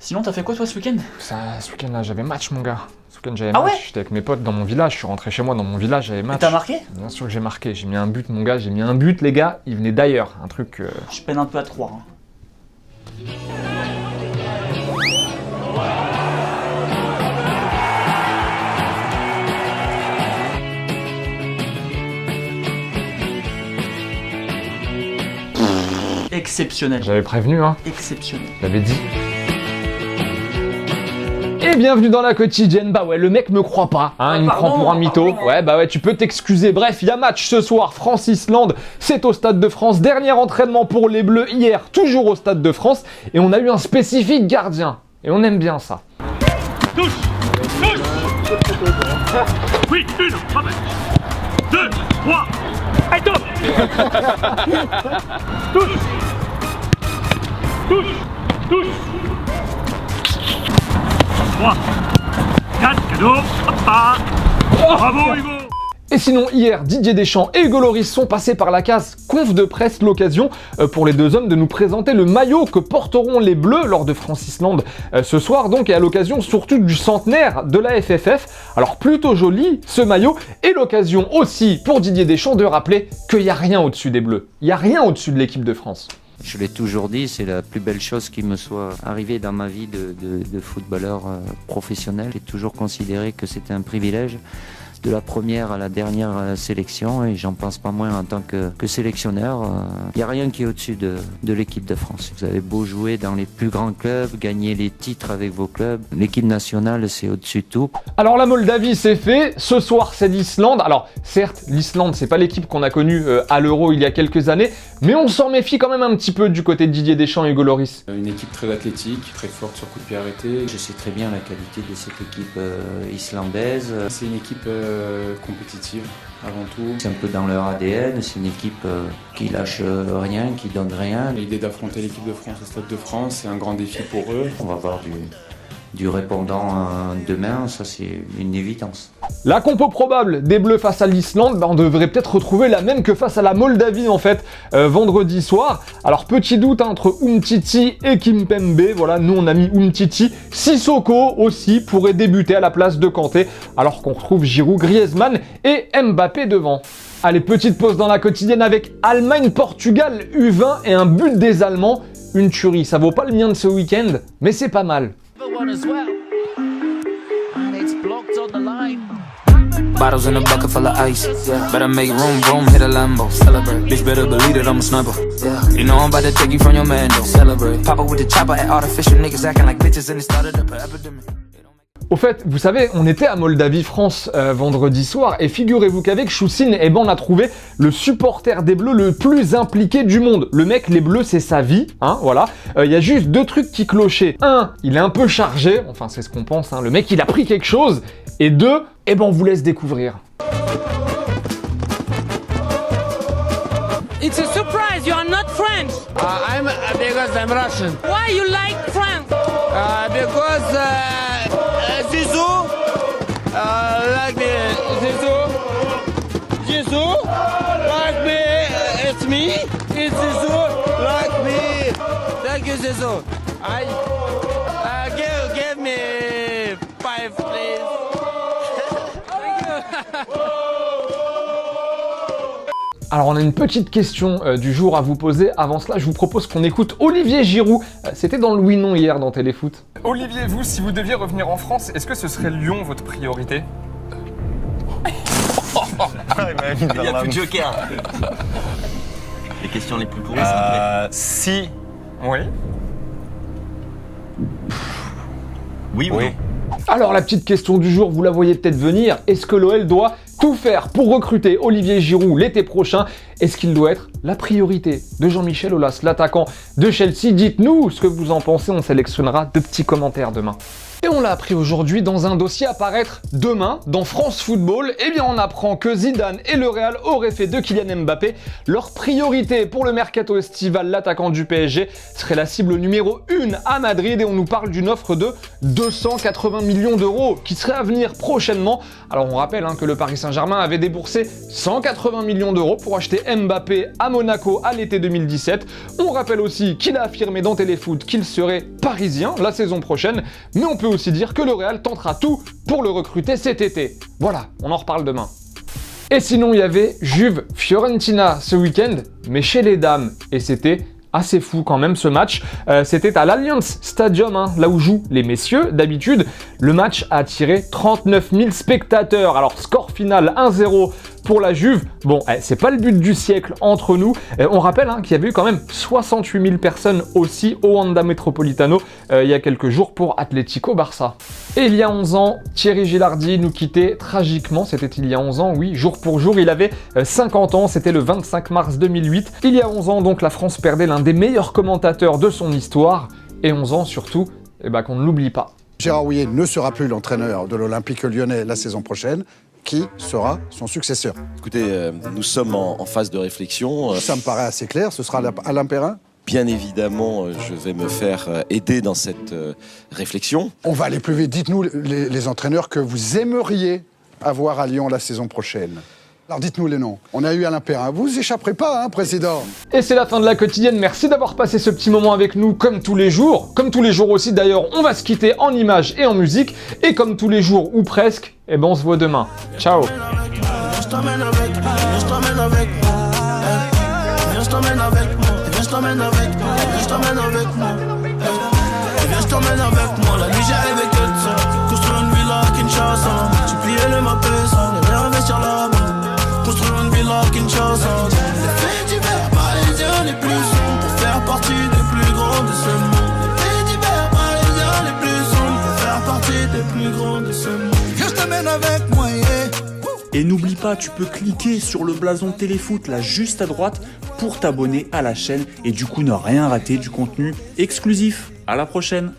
Sinon, t'as fait quoi toi ce week-end? Ce week-end-là, j'avais match, mon gars. Ce week-end, j'avais Ah match. ouais? J'étais avec mes potes dans mon village. Je suis rentré chez moi dans mon village, j'avais Et match. t'as marqué? Bien sûr que j'ai marqué. J'ai mis un but, mon gars. J'ai mis un but, les gars. Il venait d'ailleurs. Un truc. Je peine un peu à te croire. Hein. Exceptionnel. J'avais prévenu, hein. Exceptionnel. J'avais dit. Et bienvenue dans la quotidienne. Bah ouais, le mec me croit pas, hein, il me prend pour un mytho. Ouais, bah ouais, tu peux t'excuser. Bref, il y a match ce soir, France-Islande. C'est au Stade de France. Dernier entraînement pour les Bleus hier, toujours au Stade de France. Et on a eu un spécifique gardien. Et on aime bien ça. Touche. Oui, 1, 2, 3, et top. Touche. 3, 4, cadeau, hop là. Bravo Hugo. Et sinon, hier, Didier Deschamps et Hugo Lloris sont passés par la case conf de presse, l'occasion pour les deux hommes de nous présenter le maillot que porteront les Bleus lors de France-Islande ce soir, donc, et à l'occasion surtout du centenaire de la FFF. Alors plutôt joli ce maillot, et l'occasion aussi pour Didier Deschamps de rappeler qu'il n'y a rien au-dessus des Bleus, il n'y a rien au-dessus de l'équipe de France. Je l'ai toujours dit, c'est la plus belle chose qui me soit arrivée dans ma vie de footballeur professionnel. J'ai toujours considéré que c'était un privilège de la première à la dernière sélection, et j'en pense pas moins en tant que sélectionneur. Il n'y a rien qui est au-dessus de l'équipe de France. Vous avez beau jouer dans les plus grands clubs, gagner les titres avec vos clubs, l'équipe nationale c'est au-dessus de tout. Alors la Moldavie c'est fait, ce soir c'est l'Islande. Alors certes, l'Islande c'est pas l'équipe qu'on a connue à l'Euro il y a quelques années, mais on s'en méfie quand même un petit peu du côté de Didier Deschamps et Hugo Lloris. Une équipe très athlétique, très forte sur coup de pied arrêté. Je sais très bien la qualité de cette équipe islandaise. C'est une équipe compétitive avant tout. C'est un peu dans leur ADN, c'est une équipe qui lâche rien, qui donne rien. L'idée d'affronter l'équipe de France au Stade de France, c'est un grand défi pour eux. On va avoir du répondant demain, ça c'est une évidence. La compo probable des Bleus face à l'Islande, on devrait peut-être retrouver la même que face à la Moldavie en fait, vendredi soir. Alors petit doute entre Umtiti et Kimpembe, voilà, nous on a mis Umtiti. Sissoko aussi pourrait débuter à la place de Kanté, alors qu'on retrouve Giroud, Griezmann et Mbappé devant. Allez, petite pause dans la quotidienne avec Allemagne-Portugal, U20 et un but des Allemands. Une tuerie, ça vaut pas le mien de ce week-end, mais c'est pas mal. As well. And it's blocked on the line. Bottles in a bucket full of ice. Yeah. Better make room, hit a Lambo. Celebrate. Bitch, better believe that I'm a sniper. Yeah. You know I'm about to take you from your man, though. Celebrate. Pop up with the chopper at artificial niggas acting like bitches and it started up an epidemic. Au fait, vous savez, on était à Moldavie-France vendredi soir, et figurez-vous qu'avec Choussine, on a trouvé le supporter des Bleus le plus impliqué du monde. Le mec, les Bleus, c'est sa vie, hein, voilà. Y a juste deux trucs qui clochaient. Un, il est un peu chargé, enfin c'est ce qu'on pense, hein. Le mec, il a pris quelque chose. Et deux, on vous laisse découvrir. It's a surprise, you are not French. Because I'm Russian. Why you like France? Because Zizou, like me, Zizou, like me, it's me, it's Zizou, like me. Thank you, Zizou. Give me 5, please. Thank you. Alors on a une petite question du jour à vous poser. Avant cela, je vous propose qu'on écoute Olivier Giroud. C'était dans le oui-non hier dans Téléfoot. Olivier, vous, si vous deviez revenir en France, est-ce que ce serait Lyon votre priorité? Il n'y a plus de joker. Les questions les plus pourries, c'est après. Si. Oui. Oui ou non? Alors la petite question du jour, vous la voyez peut-être venir. Est-ce que l'OL doit tout faire pour recruter Olivier Giroud l'été prochain? Est-ce qu'il doit être la priorité de Jean-Michel Aulas, l'attaquant de Chelsea? Dites-nous ce que vous en pensez, on sélectionnera de petits commentaires demain. Et on l'a appris aujourd'hui dans un dossier à paraître demain dans France Football. Eh bien, on apprend que Zidane et le Real auraient fait de Kylian Mbappé leur priorité pour le mercato estival. L'attaquant du PSG serait la cible numéro 1 à Madrid et on nous parle d'une offre de 280 millions d'euros qui serait à venir prochainement. Alors on rappelle que le Paris Saint-Germain avait déboursé 180 millions d'euros pour acheter Mbappé à Monaco à l'été 2017. On rappelle aussi qu'il a affirmé dans Téléfoot qu'il serait parisien la saison prochaine, mais on peut aussi dire que le Real tentera tout pour le recruter cet été. Voilà, on en reparle demain. Et sinon, il y avait Juve-Fiorentina ce week-end, mais chez les dames, et c'était assez fou quand même ce match. C'était à l'Allianz Stadium, là où jouent les messieurs d'habitude. Le match a attiré 39 000 spectateurs. Alors score final 1-0 pour la Juve. Bon, c'est pas le but du siècle entre nous. On rappelle qu'il y avait eu quand même 68 000 personnes aussi au Wanda Metropolitano il y a quelques jours pour Atlético Barça. Et il y a 11 ans, Thierry Gilardi nous quittait tragiquement. C'était il y a 11 ans, oui, jour pour jour. Il avait 50 ans, c'était le 25 mars 2008. Il y a 11 ans, donc, la France perdait l'un des meilleurs commentateurs de son histoire. Et 11 ans surtout, qu'on ne l'oublie pas. Gérard Houllier ne sera plus l'entraîneur de l'Olympique Lyonnais la saison prochaine. Qui sera son successeur? Écoutez, nous sommes en phase de réflexion. Ça me paraît assez clair, ce sera Alain Perrin? Bien évidemment, je vais me faire aider dans cette réflexion. On va aller plus vite. Dites-nous les entraîneurs que vous aimeriez avoir à Lyon la saison prochaine. Alors dites-nous les noms. On a eu Alain Perrin. Vous échapperez pas, président. Et c'est la fin de la quotidienne. Merci d'avoir passé ce petit moment avec nous comme tous les jours. Comme tous les jours aussi d'ailleurs, on va se quitter en images et en musique. Et comme tous les jours ou presque, on se voit demain. Ciao. Construire une ville à Kinshasa. Les faits divers parisiens les plus sombres pour faire partie des plus grands de ce monde. Les faits divers parisiens les plus sombres pour faire partie des plus grands de ce monde. Viens, je t'amène avec moi, yeah. Et n'oublie pas, tu peux cliquer sur le blason Téléfoot là juste à droite pour t'abonner à la chaîne et du coup ne rien rater du contenu exclusif. À la prochaine.